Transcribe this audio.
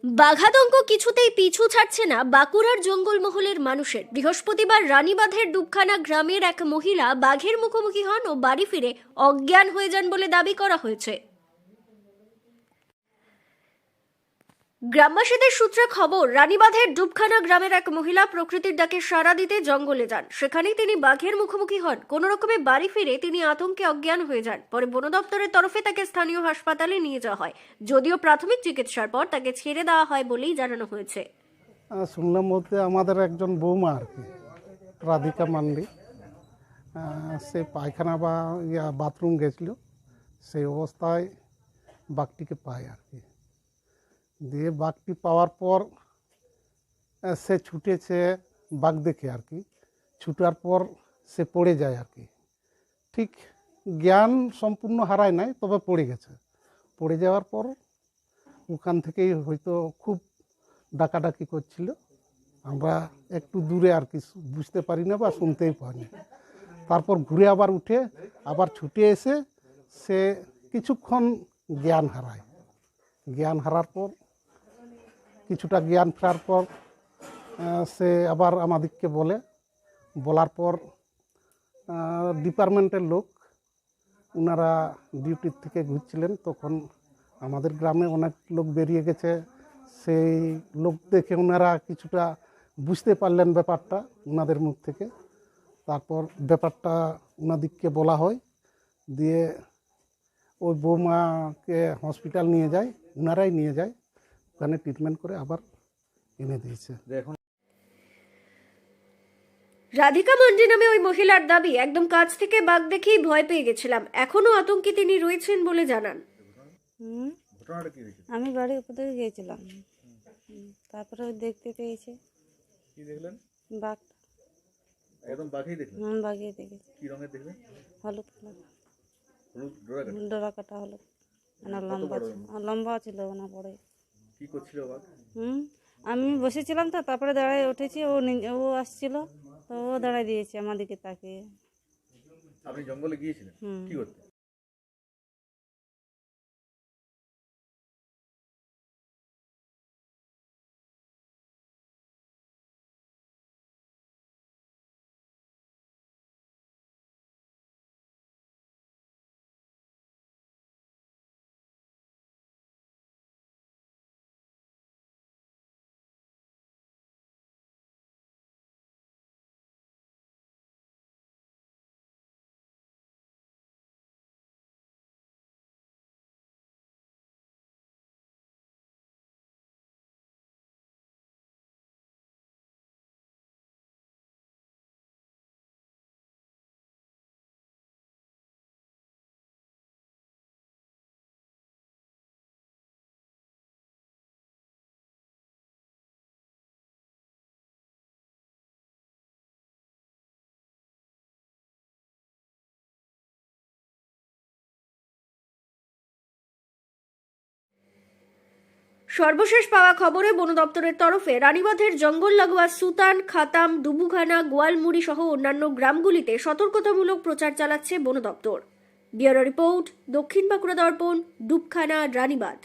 বাঘাতঙ্ক কিছুতেই পিছু ছাড়ছে না বাঁকুড়ার জঙ্গলমহলের মানুষের। বৃহস্পতিবার রানীবাঁধের ডুবখানা গ্রামের এক মহিলা বাঘের মুখোমুখি হন ও বাড়ি ফিরে অজ্ঞান হয়ে যান বলে দাবি করা হয়েছে। গ্রামবাসীদের সূত্রে খবর, রানীবাঁধের ডুবখানা গ্রামের এক মহিলা প্রকৃতির ডাকে সাড়া দিতে জঙ্গলে যান। সেখানেই তিনি বাঘের মুখোমুখি হন। কোনো রকমে বাড়ি ফিরে তিনি আতঙ্কে অজ্ঞান হয়ে যান। পরে বন দপ্তরের তরফে তাকে স্থানীয় হাসপাতালে নিয়ে যাওয়া হয়। যদিও প্রাথমিক চিকিৎসার পর তাকে ছেড়ে দেওয়া হয় বলেই জানানো হয়েছে। শুনলাম বলতে আমাদের একজন বৌমা আর কি, রাধিকা মান্ডি, সে পায়খানা বা বাথরুম গেছিল, সেই অবস্থায় বাঘটিকে পায় আর কি। দিয়ে বাঘটি পাওয়ার পর সে ছুটেছে বাঘ দেখে আর কি। ছুটার পর সে পড়ে যায় আর কি। ঠিক জ্ঞান সম্পূর্ণ হারায় নাই, তবে পড়ে গেছে। পড়ে যাওয়ার পর ওখান থেকেই হয়তো খুব ডাকাডাকি করছিল। আমরা একটু দূরে আর কি, বুঝতে পারি না বা শুনতেই পারি না। তারপর ঘুরে আবার উঠে আবার ছুটে এসে সে কিছুক্ষণ জ্ঞান হারায়। জ্ঞান হারার পর কিছুটা জ্ঞান ফেরার পর সে আবার আমাদেরকে বলার পর ডিপার্টমেন্টের লোক ওনারা ডিউটির থেকে ঘুরছিলেন, তখন আমাদের গ্রামে অনেক লোক বেরিয়ে গেছে। সেই লোক দেখে ওনারা কিছুটা বুঝতে পারলেন ব্যাপারটা ওনাদের মুখ থেকে। তারপর ব্যাপারটা ওনাদেরকে বলা হয়, দিয়ে ওই বৌমাকে হসপিটাল নিয়ে যায়, ওনারাই নিয়ে যায়, ওখানে ট্রিটমেন্ট করে আবার এনে দিয়েছে। রাধিকা মান্ডি নামে ওই মহিলার দাবি, একদম কাছ থেকে বাঘ দেখেই ভয় পেয়ে গেছিলাম। এখনো আতঙ্কে তিনি রয়েছেন বলে জানান। আমি বাড়ির উপর থেকে গিয়েছিলাম, তারপরে দেখতে পেয়েছে। কি দেখলেন? বাঘ। একদম বাঘই দেখলেন? বাঘই দেখেছি। কি রঙের দেখলেন? হলুদ হলুদ ডোরাকাটা? ডোরাকাটা হলুদ, মানে লম্বা ছিল না পড়ে। কি করছিল বাঘ? আমি বসেছিলাম, তো তারপরে দাঁড়ায় উঠেছি, ও আসছিল, তো ও দাঁড়ায় দিয়েছে আমাদেরকে তাকিয়ে। আপনি জঙ্গলে গিয়েছিলেন কি করতে? সর্বশেষ পাওয়া খবরে বন দপ্তরের তরফে রানীবাঁধের জঙ্গল লাগোয়া সুতান, খাতাম, ডুবুখানা, গোয়ালমুড়ি সহ অন্যান্য গ্রামগুলিতে সতর্কতামূলক প্রচার চালাচ্ছে বন দপ্তর। ব্যুরো রিপোর্ট, দক্ষিণ বাঁকুড়া দর্পণ, ডুবখানা, রানীবাঁধ।